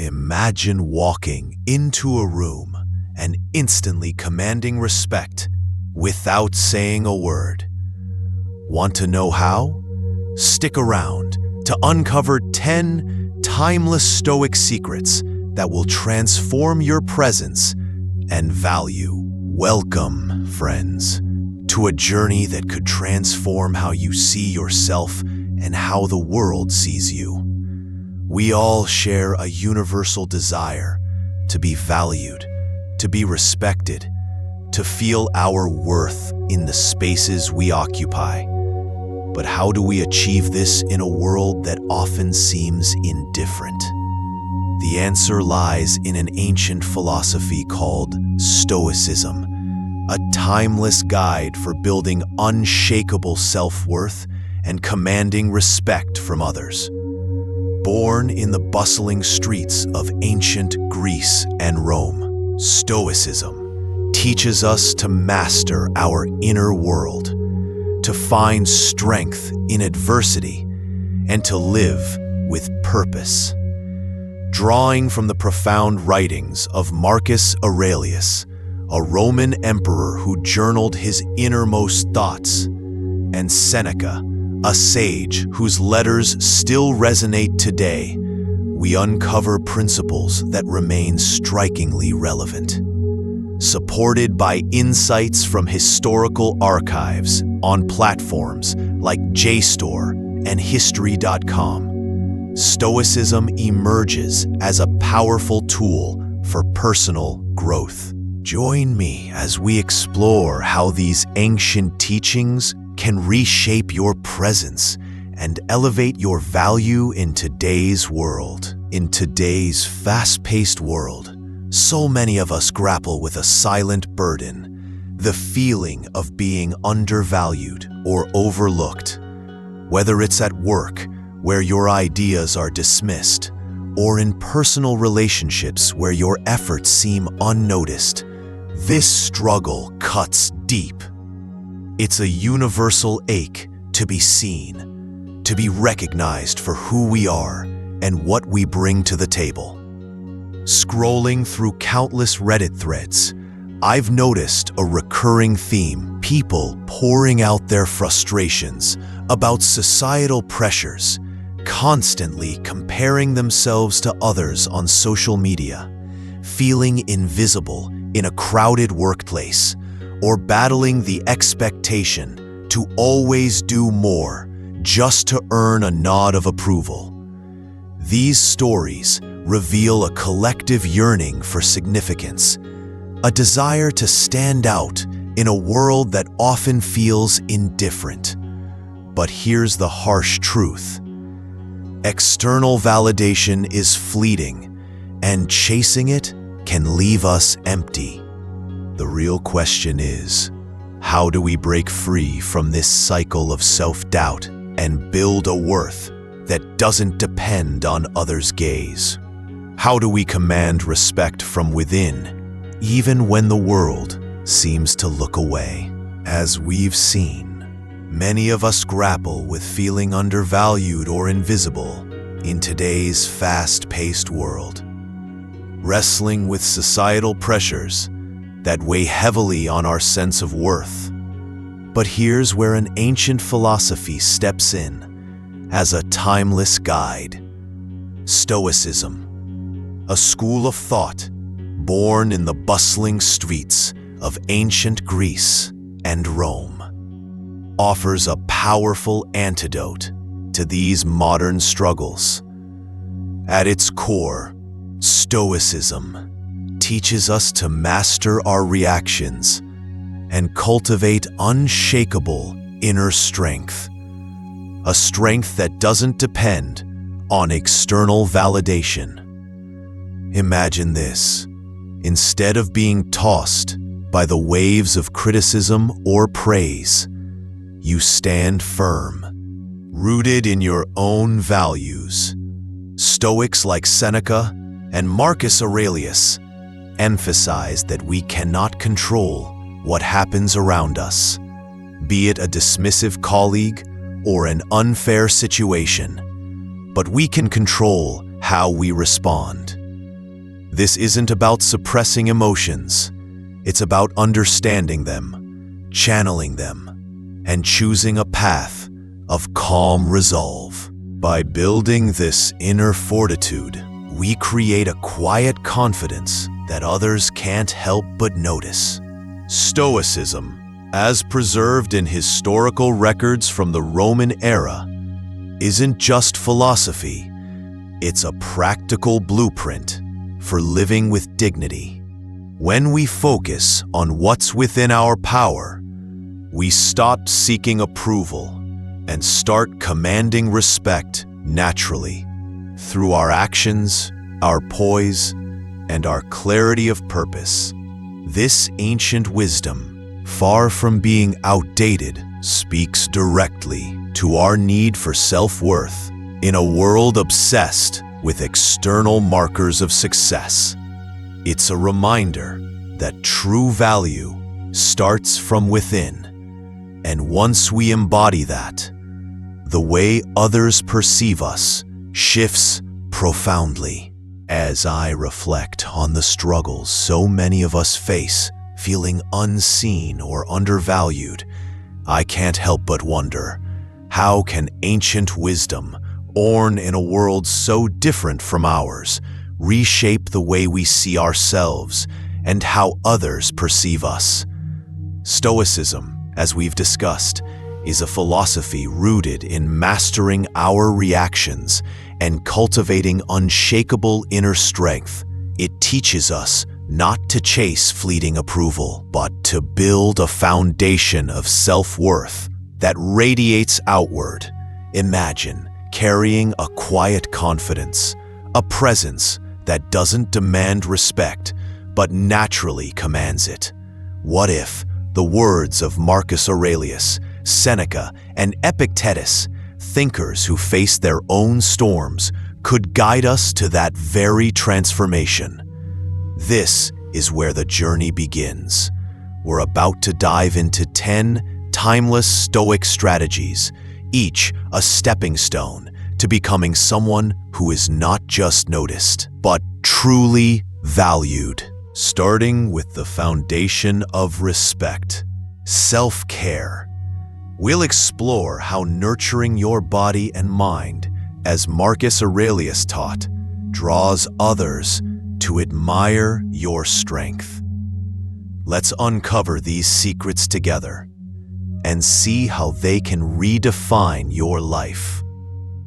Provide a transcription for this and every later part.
Imagine walking into a room and instantly commanding respect without saying a word. Want to know how? Stick around to uncover 10 timeless Stoic secrets that will transform your presence and value. Welcome, friends, to a journey that could transform how you see yourself and how the world sees you. We all share a universal desire to be valued, to be respected, to feel our worth in the spaces we occupy. But how do we achieve this in a world that often seems indifferent? The answer lies in an ancient philosophy called Stoicism, a timeless guide for building unshakable self-worth and commanding respect from others. Born in the bustling streets of ancient Greece and Rome, Stoicism teaches us to master our inner world, to find strength in adversity, and to live with purpose. Drawing from the profound writings of Marcus Aurelius, a Roman emperor who journaled his innermost thoughts, and Seneca, a sage whose letters still resonate today, we uncover principles that remain strikingly relevant. Supported by insights from historical archives on platforms like JSTOR and History.com, Stoicism emerges as a powerful tool for personal growth. Join me as we explore how these ancient teachings can reshape your presence and elevate your value in today's world. In today's fast-paced world, so many of us grapple with a silent burden, the feeling of being undervalued or overlooked. Whether it's at work, where your ideas are dismissed, or in personal relationships where your efforts seem unnoticed, this struggle cuts deep. It's a universal ache to be seen, to be recognized for who we are and what we bring to the table. Scrolling through countless Reddit threads, I've noticed a recurring theme: people pouring out their frustrations about societal pressures, constantly comparing themselves to others on social media, feeling invisible in a crowded workplace, or battling the expectation to always do more just to earn a nod of approval. These stories reveal a collective yearning for significance, a desire to stand out in a world that often feels indifferent. But here's the harsh truth: external validation is fleeting, and chasing it can leave us empty. The real question is, how do we break free from this cycle of self-doubt and build a worth that doesn't depend on others' gaze? How do we command respect from within, even when the world seems to look away? As we've seen, many of us grapple with feeling undervalued or invisible in today's fast-paced world, wrestling with societal pressures that weigh heavily on our sense of worth. But here's where an ancient philosophy steps in as a timeless guide: Stoicism, a school of thought born in the bustling streets of ancient Greece and Rome, offers a powerful antidote to these modern struggles. At its core, Stoicism teaches us to master our reactions and cultivate unshakable inner strength, a strength that doesn't depend on external validation. Imagine this: instead of being tossed by the waves of criticism or praise, you stand firm, rooted in your own values. Stoics like Seneca and Marcus Aurelius emphasize that we cannot control what happens around us, be it a dismissive colleague or an unfair situation, but we can control how we respond. This isn't about suppressing emotions. It's about understanding them, channeling them, and choosing a path of calm resolve. By building this inner fortitude, we create a quiet confidence that others can't help but notice. Stoicism, as preserved in historical records from the Roman era, isn't just philosophy, it's a practical blueprint for living with dignity. When we focus on what's within our power, we stop seeking approval and start commanding respect naturally through our actions, our poise, and our clarity of purpose. This ancient wisdom, far from being outdated, speaks directly to our need for self-worth in a world obsessed with external markers of success. It's a reminder that true value starts from within, and once we embody that, the way others perceive us shifts profoundly. As I reflect on the struggles so many of us face, feeling unseen or undervalued, I can't help but wonder, how can ancient wisdom, born in a world so different from ours, reshape the way we see ourselves and how others perceive us? Stoicism, as we've discussed, is a philosophy rooted in mastering our reactions and cultivating unshakable inner strength. It teaches us not to chase fleeting approval, but to build a foundation of self-worth that radiates outward. Imagine carrying a quiet confidence, a presence that doesn't demand respect, but naturally commands it. What if the words of Marcus Aurelius, Seneca, and Epictetus, thinkers who faced their own storms, could guide us to that very transformation? This is where the journey begins. We're about to dive into 10 timeless Stoic strategies, each a stepping stone to becoming someone who is not just noticed, but truly valued. Starting with the foundation of respect, self-care. We'll explore how nurturing your body and mind, as Marcus Aurelius taught, draws others to admire your strength. Let's uncover these secrets together and see how they can redefine your life.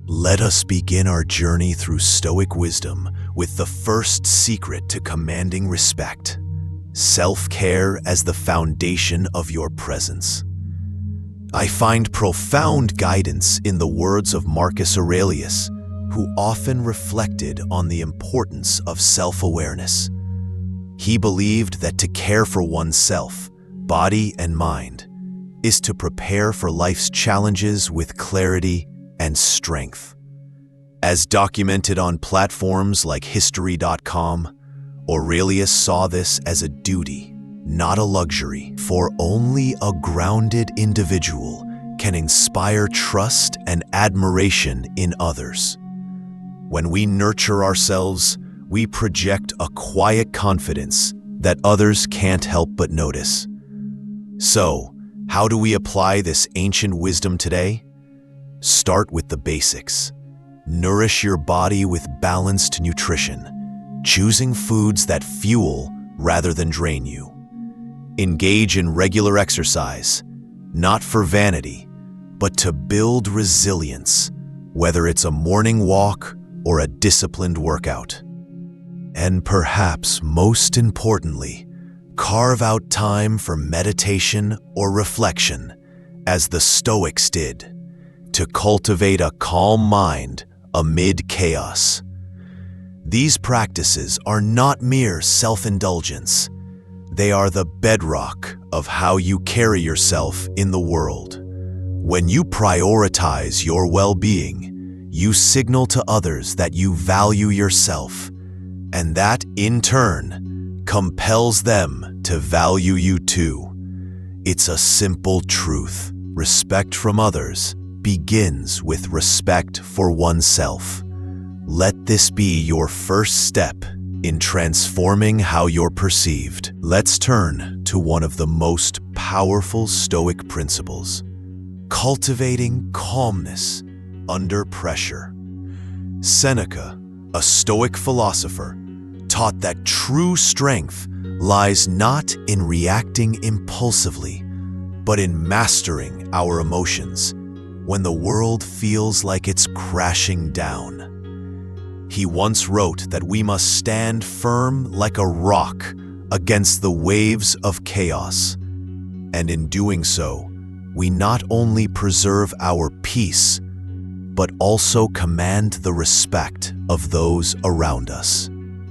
Let us begin our journey through Stoic wisdom with the first secret to commanding respect: self-care as the foundation of your presence. I find profound guidance in the words of Marcus Aurelius, who often reflected on the importance of self-awareness. He believed that to care for oneself, body and mind, is to prepare for life's challenges with clarity and strength. As documented on platforms like History.com, Aurelius saw this as a duty, not a luxury, for only a grounded individual can inspire trust and admiration in others. When we nurture ourselves, we project a quiet confidence that others can't help but notice. So, how do we apply this ancient wisdom today? Start with the basics. Nourish your body with balanced nutrition, choosing foods that fuel rather than drain you. Engage in regular exercise, not for vanity, but to build resilience, whether it's a morning walk or a disciplined workout. And perhaps most importantly, carve out time for meditation or reflection, as the Stoics did, to cultivate a calm mind amid chaos. These practices are not mere self-indulgence. They are the bedrock of how you carry yourself in the world. When you prioritize your well-being, you signal to others that you value yourself, and that, in turn, compels them to value you too. It's a simple truth. Respect from others begins with respect for oneself. Let this be your first step in transforming how you're perceived. Let's turn to one of the most powerful Stoic principles: cultivating calmness under pressure. Seneca, a Stoic philosopher, taught that true strength lies not in reacting impulsively, but in mastering our emotions when the world feels like it's crashing down. He once wrote that we must stand firm like a rock against the waves of chaos, and in doing so, we not only preserve our peace, but also command the respect of those around us.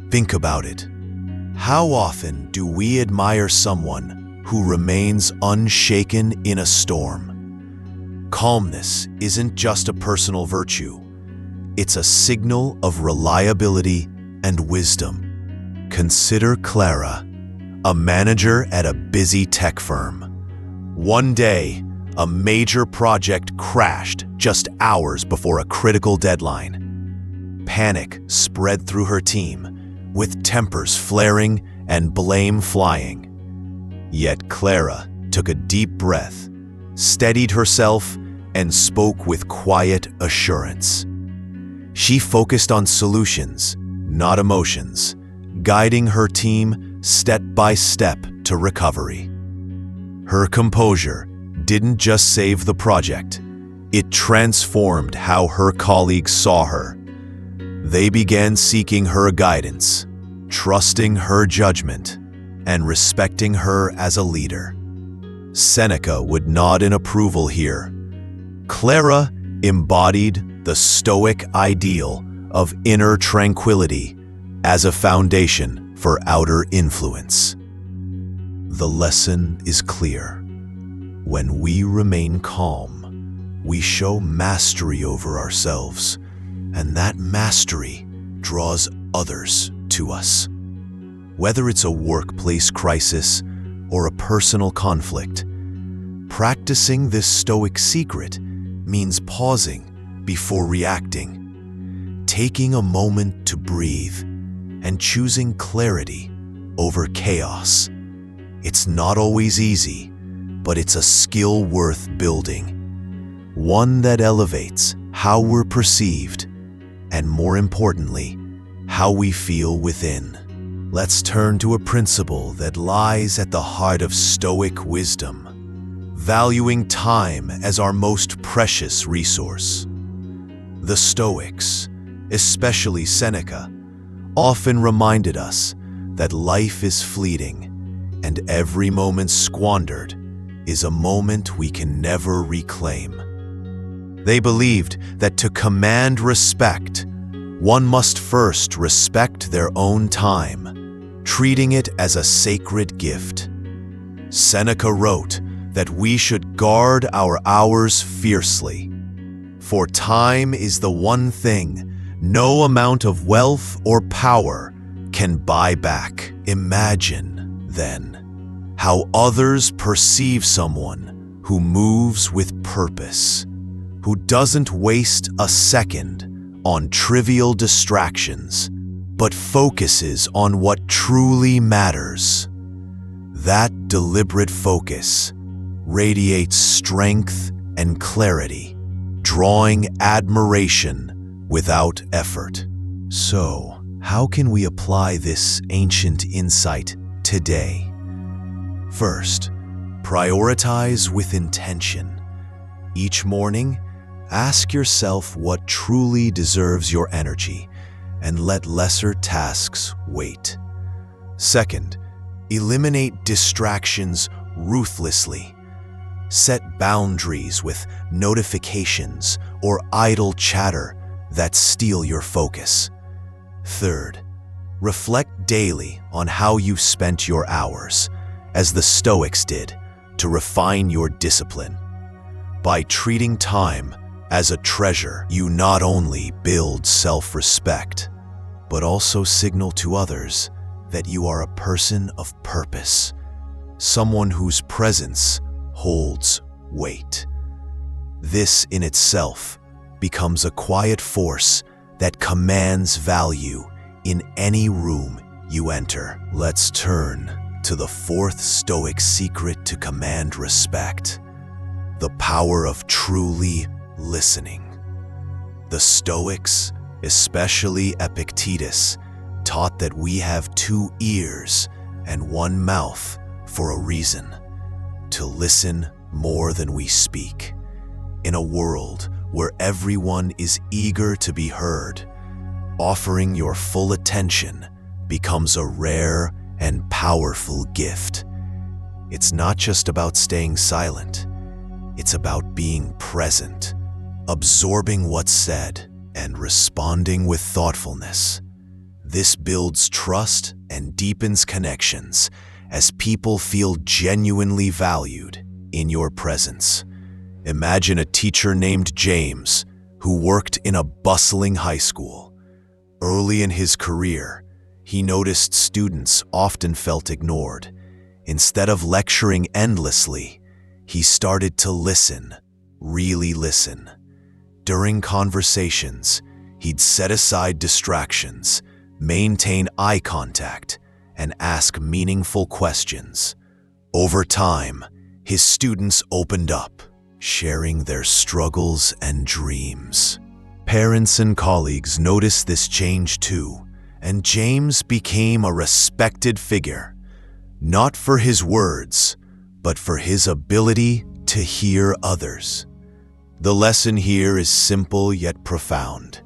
Think about it. How often do we admire someone who remains unshaken in a storm? Calmness isn't just a personal virtue. It's a signal of reliability and wisdom. Consider Clara, a manager at a busy tech firm. One day, a major project crashed just hours before a critical deadline. Panic spread through her team, with tempers flaring and blame flying. Yet Clara took a deep breath, steadied herself, and spoke with quiet assurance. She focused on solutions, not emotions, guiding her team step by step to recovery. Her composure didn't just save the project, it transformed how her colleagues saw her. They began seeking her guidance, trusting her judgment, and respecting her as a leader. Seneca would nod in approval here. Clara embodied the Stoic ideal of inner tranquility as a foundation for outer influence. The lesson is clear. When we remain calm, we show mastery over ourselves, and that mastery draws others to us. Whether it's a workplace crisis or a personal conflict, practicing this Stoic secret means pausing before reacting, taking a moment to breathe, and choosing clarity over chaos. It's not always easy, but it's a skill worth building, one that elevates how we're perceived, and more importantly, how we feel within. Let's turn to a principle that lies at the heart of Stoic wisdom: valuing time as our most precious resource. The Stoics, especially Seneca, often reminded us that life is fleeting, and every moment squandered is a moment we can never reclaim. They believed that to command respect, one must first respect their own time, treating it as a sacred gift. Seneca wrote that we should guard our hours fiercely, for time is the one thing no amount of wealth or power can buy back. Imagine, then, how others perceive someone who moves with purpose, who doesn't waste a second on trivial distractions, but focuses on what truly matters. That deliberate focus radiates strength and clarity, drawing admiration without effort. So, how can we apply this ancient insight today? First, prioritize with intention. Each morning, ask yourself what truly deserves your energy and let lesser tasks wait. Second, eliminate distractions ruthlessly. Set boundaries with notifications or idle chatter that steal your focus. Third, reflect daily on how you've spent your hours, as the Stoics did, to refine your discipline. By treating time as a treasure, you not only build self-respect, but also signal to others that you are a person of purpose, someone whose presence holds weight. This in itself becomes a quiet force that commands value in any room you enter. Let's turn to the fourth Stoic secret to command respect: the power of truly listening. The Stoics, especially Epictetus, taught that we have 2 ears and 1 mouth for a reason: to listen more than we speak. In a world where everyone is eager to be heard, offering your full attention becomes a rare and powerful gift. It's not just about staying silent. It's about being present, absorbing what's said, and responding with thoughtfulness. This builds trust and deepens connections as people feel genuinely valued in your presence. Imagine a teacher named James who worked in a bustling high school. Early in his career, he noticed students often felt ignored. Instead of lecturing endlessly, he started to listen, really listen. During conversations, he'd set aside distractions, maintain eye contact, and ask meaningful questions. Over time, his students opened up, sharing their struggles and dreams. Parents and colleagues noticed this change too, and James became a respected figure, not for his words, but for his ability to hear others. The lesson here is simple yet profound.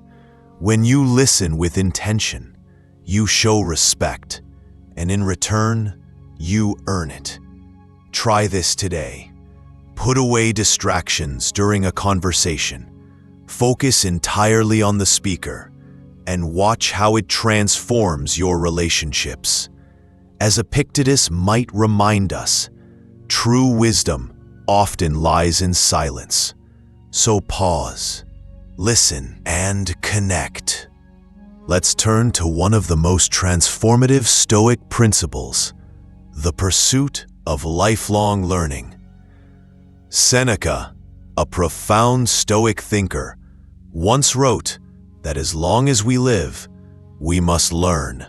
When you listen with intention, you show respect, and in return, you earn it. Try this today. Put away distractions during a conversation. Focus entirely on the speaker, and watch how it transforms your relationships. As Epictetus might remind us, true wisdom often lies in silence. So pause, listen, and connect. Let's turn to one of the most transformative Stoic principles: the pursuit of lifelong learning. Seneca, a profound Stoic thinker, once wrote that as long as we live, we must learn.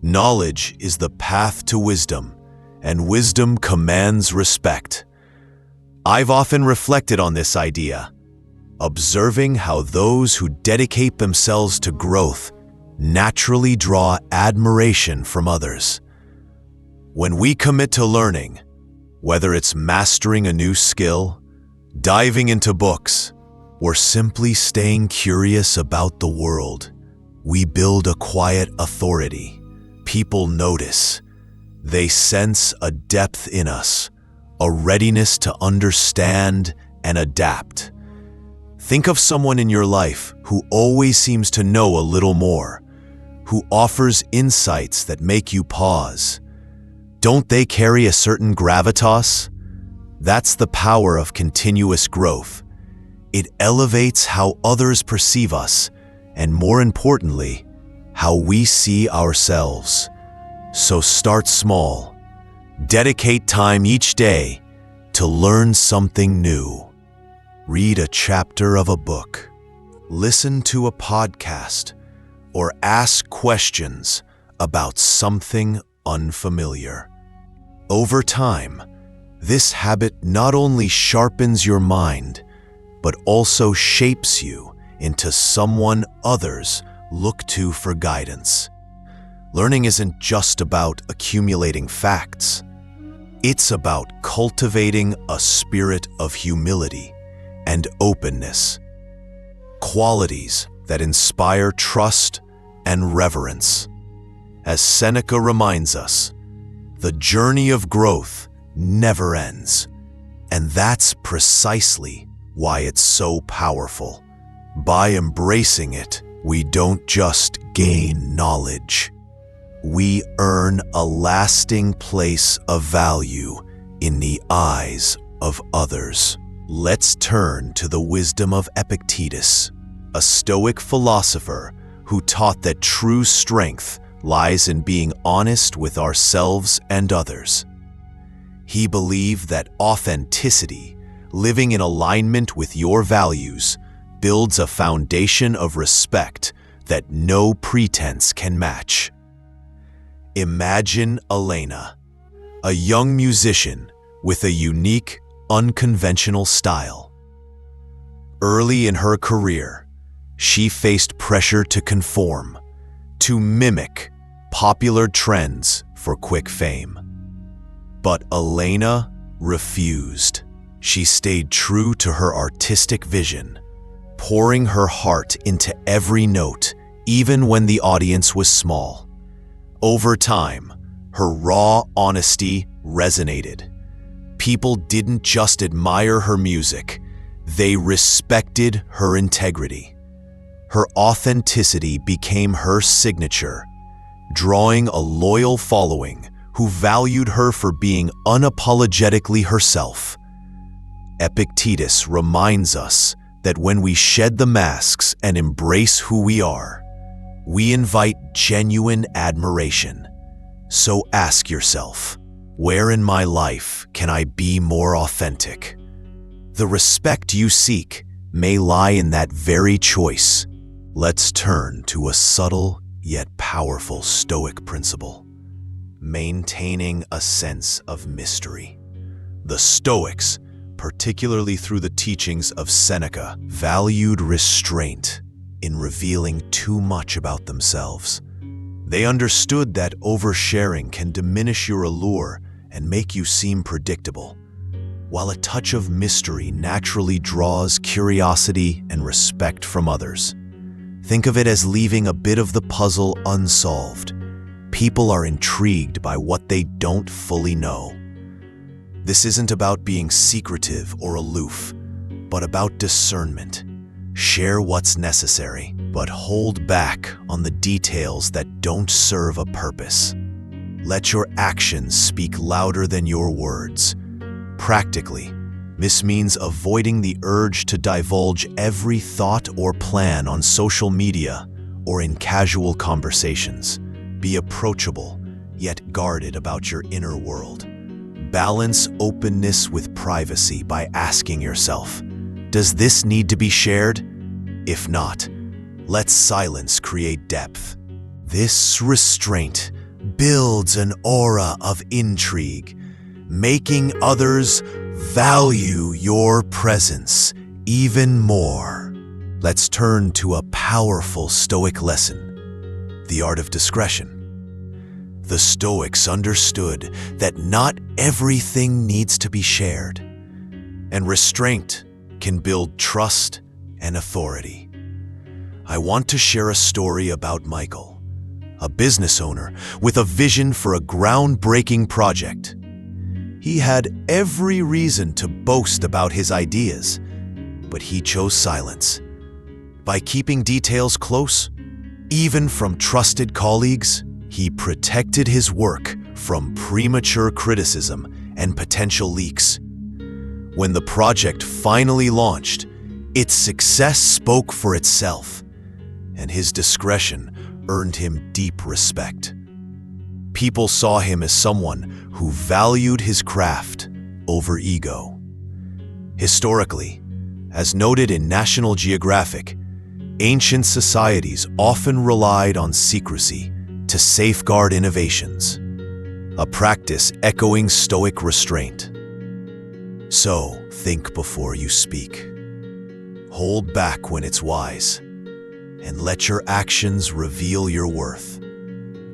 Knowledge is the path to wisdom, and wisdom commands respect. I've often reflected on this idea, observing how those who dedicate themselves to growth naturally draw admiration from others. When we commit to learning, whether it's mastering a new skill, diving into books, or simply staying curious about the world, we build a quiet authority. People notice. They sense a depth in us, a readiness to understand and adapt. Think of someone in your life who always seems to know a little more, who offers insights that make you pause. Don't they carry a certain gravitas? That's the power of continuous growth. It elevates how others perceive us, and more importantly, how we see ourselves. So start small. Dedicate time each day to learn something new. Read a chapter of a book, listen to a podcast, or ask questions about something unfamiliar. Over time, this habit not only sharpens your mind, but also shapes you into someone others look to for guidance. Learning isn't just about accumulating facts. It's about cultivating a spirit of humility and openness, qualities that inspire trust and reverence. As Seneca reminds us, the journey of growth never ends, and that's precisely why it's so powerful. By embracing it, we don't just gain knowledge. We earn a lasting place of value in the eyes of others. Let's turn to the wisdom of Epictetus, a Stoic philosopher who taught that true strength lies in being honest with ourselves and others. He believed that authenticity, living in alignment with your values, builds a foundation of respect that no pretense can match. Imagine Elena, a young musician with a unique, unconventional style. Early in her career, she faced pressure to conform, to mimic popular trends for quick fame. But Elena refused. She stayed true to her artistic vision, pouring her heart into every note, even when the audience was small. Over time, her raw honesty resonated. People didn't just admire her music, they respected her integrity. Her authenticity became her signature, drawing a loyal following who valued her for being unapologetically herself. Epictetus reminds us that when we shed the masks and embrace who we are, we invite genuine admiration. So ask yourself, where in my life can I be more authentic? The respect you seek may lie in that very choice. Let's turn to a subtle yet powerful Stoic principle: maintaining a sense of mystery. The Stoics, particularly through the teachings of Seneca, valued restraint in revealing too much about themselves. They understood that oversharing can diminish your allure and make you seem predictable, while a touch of mystery naturally draws curiosity and respect from others. Think of it as leaving a bit of the puzzle unsolved. People are intrigued by what they don't fully know. This isn't about being secretive or aloof, but about discernment. Share what's necessary, but hold back on the details that don't serve a purpose. Let your actions speak louder than your words. Practically, this means avoiding the urge to divulge every thought or plan on social media or in casual conversations. Be approachable, yet guarded about your inner world. Balance openness with privacy by asking yourself, does this need to be shared? If not, let silence create depth. This restraint builds an aura of intrigue, making others value your presence even more. Let's turn to a powerful Stoic lesson: the art of discretion. The Stoics understood that not everything needs to be shared, and restraint can build trust and authority. I want to share a story about Michael, a business owner with a vision for a groundbreaking project. He had every reason to boast about his ideas, but he chose silence. By keeping details close, even from trusted colleagues, he protected his work from premature criticism and potential leaks. When the project finally launched, its success spoke for itself, and his discretion earned him deep respect. People saw him as someone who valued his craft over ego. Historically, as noted in National Geographic, ancient societies often relied on secrecy to safeguard innovations, a practice echoing Stoic restraint. So, think before you speak. Hold back when it's wise, and let your actions reveal your worth.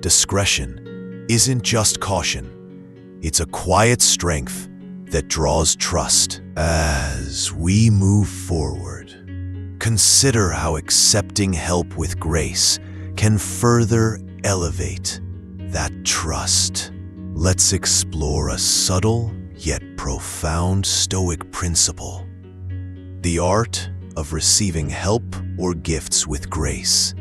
Discretion isn't just caution, it's a quiet strength that draws trust. As we move forward, consider how accepting help with grace can further elevate that trust. Let's explore a subtle yet profound Stoic principle: the art of receiving help or gifts with grace.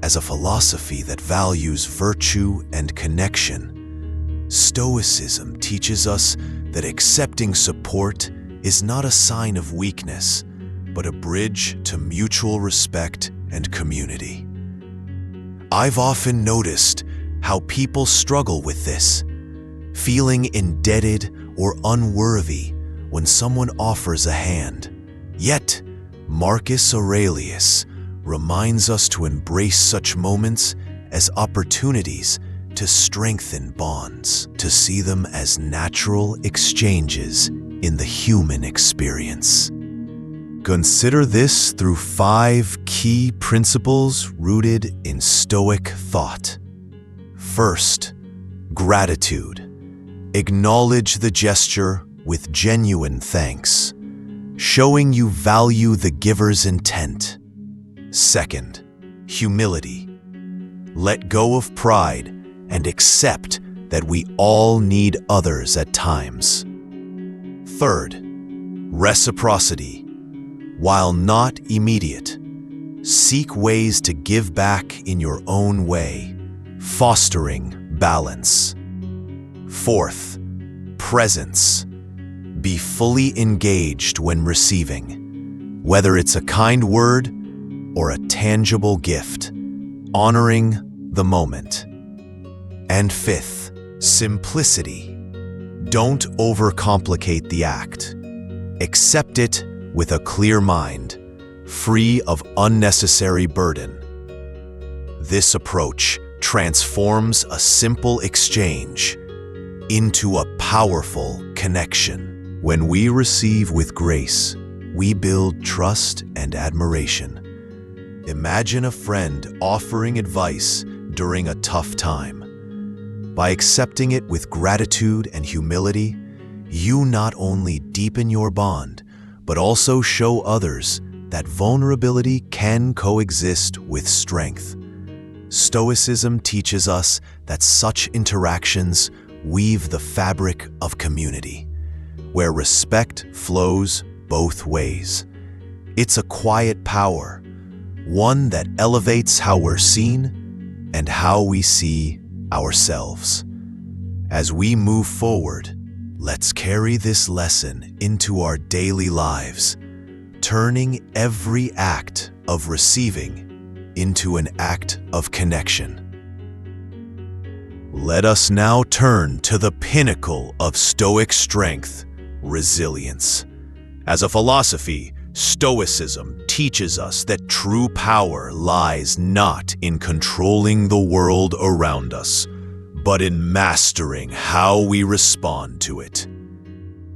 As a philosophy that values virtue and connection, Stoicism teaches us that accepting support is not a sign of weakness, but a bridge to mutual respect and community. I've often noticed how people struggle with this, feeling indebted or unworthy when someone offers a hand. Yet, Marcus Aurelius reminds us to embrace such moments as opportunities to strengthen bonds, to see them as natural exchanges in the human experience. Consider this through 5 key principles rooted in Stoic thought. First, gratitude. Acknowledge the gesture with genuine thanks, showing you value the giver's intent. Second, humility. Let go of pride and accept that we all need others at times. Third, reciprocity. While not immediate, seek ways to give back in your own way, fostering balance. Fourth, presence. Be fully engaged when receiving, whether it's a kind word or a tangible gift, honoring the moment. And fifth, simplicity. Don't overcomplicate the act. Accept it with a clear mind, free of unnecessary burden. This approach transforms a simple exchange into a powerful connection. When we receive with grace, we build trust and admiration. Imagine a friend offering advice during a tough time. By accepting it with gratitude and humility, you not only deepen your bond, but also show others that vulnerability can coexist with strength. Stoicism teaches us that such interactions weave the fabric of community, where respect flows both ways. It's a quiet power, one that elevates how we're seen and how we see ourselves. As we move forward, let's carry this lesson into our daily lives, turning every act of receiving into an act of connection. Let us now turn to the pinnacle of Stoic strength, resilience. As a philosophy, Stoicism teaches us that true power lies not in controlling the world around us, but in mastering how we respond to it.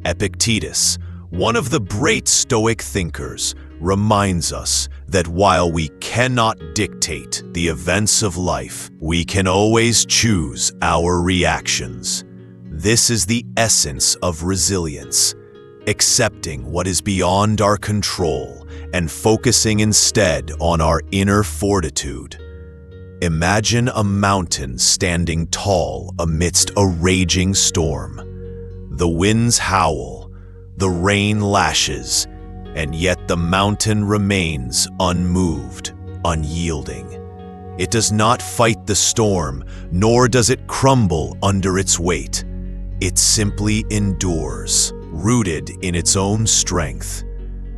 Epictetus, one of the great Stoic thinkers, reminds us that while we cannot dictate the events of life, we can always choose our reactions. This is the essence of resilience, accepting what is beyond our control and focusing instead on our inner fortitude. Imagine a mountain standing tall amidst a raging storm. The winds howl, the rain lashes, and yet the mountain remains unmoved, unyielding. It does not fight the storm, nor does it crumble under its weight. It simply endures, rooted in its own strength.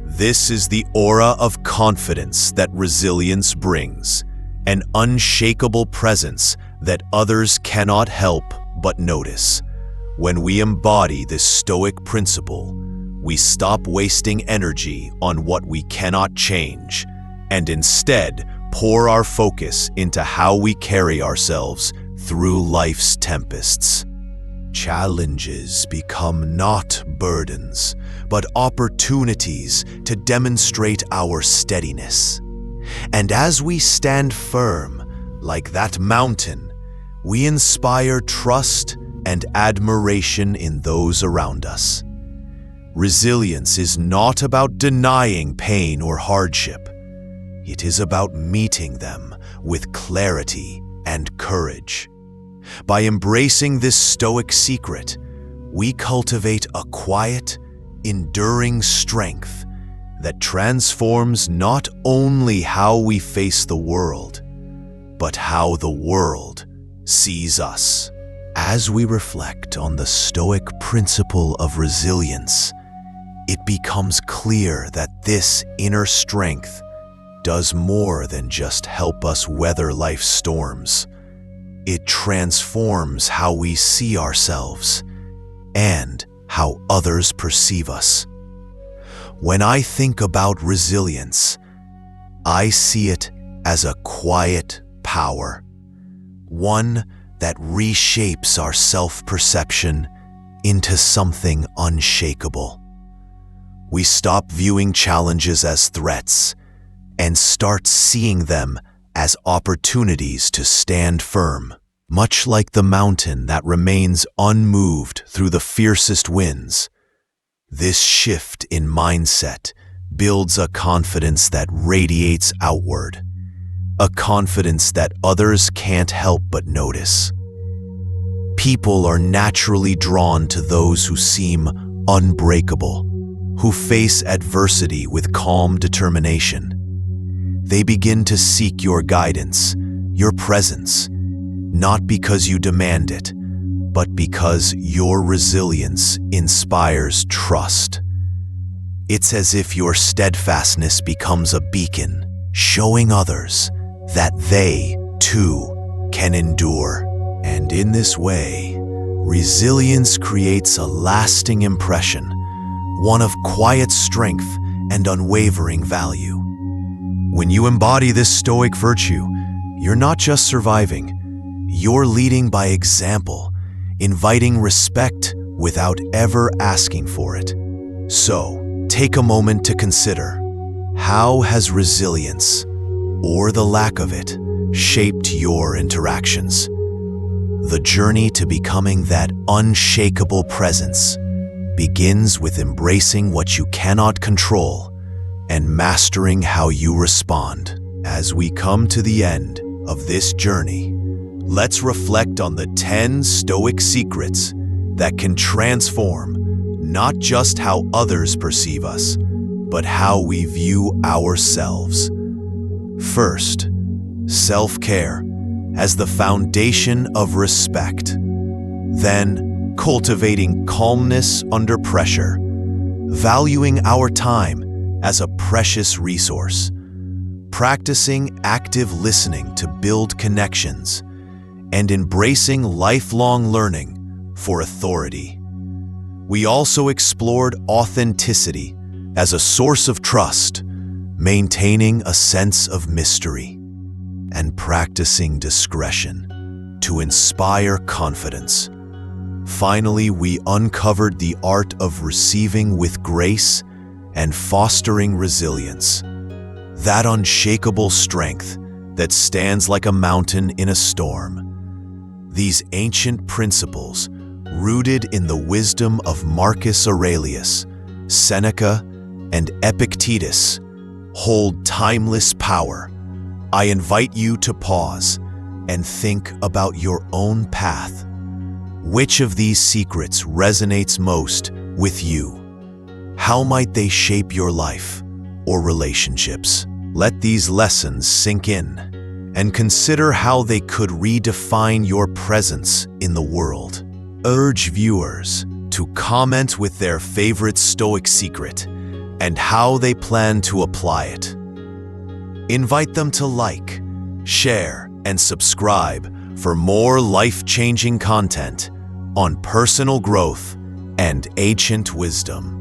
This is the aura of confidence that resilience brings, an unshakable presence that others cannot help but notice. When we embody this Stoic principle, we stop wasting energy on what we cannot change, and instead pour our focus into how we carry ourselves through life's tempests. Challenges become not burdens, but opportunities to demonstrate our steadiness. And as we stand firm, like that mountain, we inspire trust and admiration in those around us. Resilience is not about denying pain or hardship. It is about meeting them with clarity and courage. By embracing this Stoic secret, we cultivate a quiet, enduring strength that transforms not only how we face the world, but how the world sees us. As we reflect on the Stoic principle of resilience, it becomes clear that this inner strength does more than just help us weather life's storms. It transforms how we see ourselves and how others perceive us. When I think about resilience, I see it as a quiet power, one that reshapes our self-perception into something unshakable. We stop viewing challenges as threats and start seeing them as opportunities to stand firm. Much like the mountain that remains unmoved through the fiercest winds, this shift in mindset builds a confidence that radiates outward, a confidence that others can't help but notice. People are naturally drawn to those who seem unbreakable, who face adversity with calm determination. They begin to seek your guidance, your presence, not because you demand it, but because your resilience inspires trust. It's as if your steadfastness becomes a beacon, showing others that they, too, can endure. And in this way, resilience creates a lasting impression, one of quiet strength and unwavering value. When you embody this Stoic virtue, you're not just surviving, you're leading by example, inviting respect without ever asking for it. So, take a moment to consider, how has resilience, or the lack of it, shaped your interactions? The journey to becoming that unshakable presence begins with embracing what you cannot control and mastering how you respond. As we come to the end of this journey, let's reflect on the 10 Stoic secrets that can transform not just how others perceive us, but how we view ourselves. First, self-care as the foundation of respect. Then, cultivating calmness under pressure, valuing our time as a precious resource, practicing active listening to build connections, and embracing lifelong learning for authority. We also explored authenticity as a source of trust, maintaining a sense of mystery, and practicing discretion to inspire confidence. Finally, we uncovered the art of receiving with grace and fostering resilience, that unshakable strength that stands like a mountain in a storm. These ancient principles, rooted in the wisdom of Marcus Aurelius, Seneca, and Epictetus, hold timeless power. I invite you to pause and think about your own path. Which of these secrets resonates most with you? How might they shape your life or relationships? Let these lessons sink in and consider how they could redefine your presence in the world. Urge viewers to comment with their favorite Stoic secret and how they plan to apply it. Invite them to like, share, and subscribe for more life-changing content on personal growth and ancient wisdom.